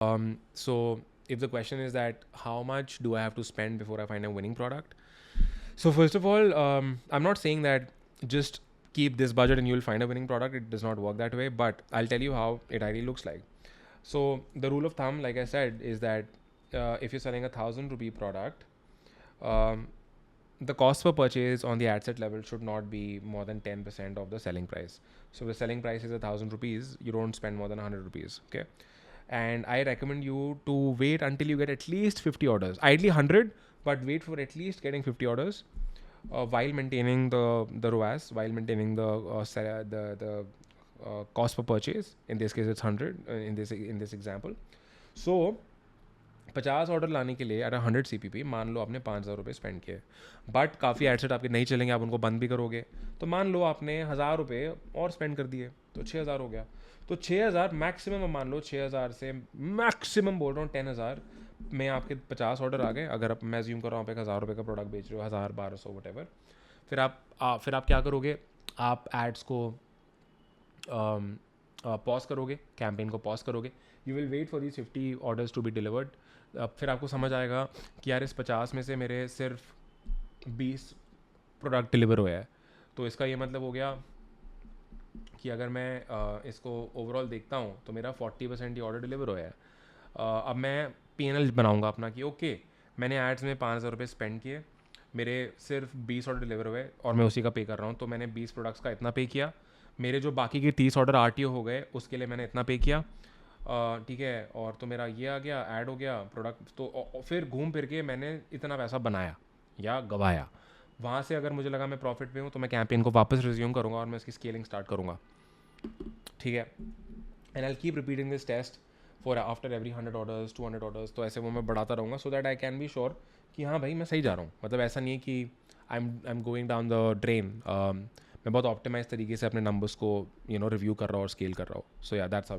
So if the question is that how much do I have to spend before I find a winning product? So first of all, I'm not saying that just keep this budget and you'll find a winning product. It does not work that way, but I'll tell you how it ideally looks like. So the rule of thumb, like I said, is that if you're selling ₹1,000 product, um, the cost per purchase on the ad set level should not be more than 10% of the selling price. So the selling price is ₹1,000, you don't spend more than ₹100. Okay. And I recommend you to wait until you get at least 50 orders. Ideally 100, but wait for at least getting 50 orders while maintaining the ROAS, while maintaining the cost per purchase. In this case, it's 100 in this example. So 50 order लाने के लिए eight 100 CPP मान लो आपने ₹5,000 spend किए, but काफ़ी ad set आपके नहीं चलेंगे, आप उनको बंद भी करोगे, तो मान लो आपने ₹1,000 और स्पेंड कर दिए, तो 6,000 हो गया। तो 6,000 मैक्सिमम, मान लो 6,000 से मैक्सिमम बोल रहा हूँ 10,000 में आपके 50 ऑर्डर आ गए। अगर आप, मैं ज्यूम कर रहा हूँ आप ₹1,000 का प्रोडक्ट बेच रहे हो, 1,000, 1,200 वट, फिर आप क्या करोगे, आप एड्स को पॉज करोगे, कैंपेन को पॉज करोगे, you will wait for these 50 orders to be delivered. फिर आपको समझ आएगा कि यार इस 50 में से मेरे सिर्फ 20 प्रोडक्ट डिलीवर हुए हैं, तो इसका ये मतलब हो गया कि अगर मैं इसको ओवरऑल देखता हूँ तो मेरा 40% ही ऑर्डर डिलीवर हुआ है। अब मैं P&L बनाऊँगा अपना कि ओके, मैंने एड्स में ₹5,000 स्पेंड किए, मेरे सिर्फ 20 ऑर्डर डिलीवर हुए और मैं उसी का पे कर रहा हूँ, तो मैंने 20 प्रोडक्ट्स का इतना पे किया। मेरे जो बाकी के 30 ऑर्डर RTO हो गए उसके लिए मैंने इतना पे किया, ठीक है, और तो मेरा ये आ गया, ऐड हो गया प्रोडक्ट, तो फिर घूम फिर के मैंने इतना पैसा बनाया या गवाया। वहाँ से अगर मुझे लगा मैं प्रॉफिट पे हूँ तो मैं कैंपेन को वापस रिज्यूम करूँगा और मैं इसकी स्केलिंग स्टार्ट करूँगा, ठीक है। And I keep repeating this test for after every 100 orders, 200 orders, तो ऐसे वो मैं बढ़ाता रहूँगा, so that I can be sure कि हाँ भाई मैं सही जा रहा हूँ। मतलब ऐसा नहीं है कि I am going down the drain. मैं बहुत ऑप्टिमाइज तरीके से अपने नंबर्स को रिव्यू कर रहा हूँ और स्केल कर रहा हूँ। सो या दैट्स हाउ इट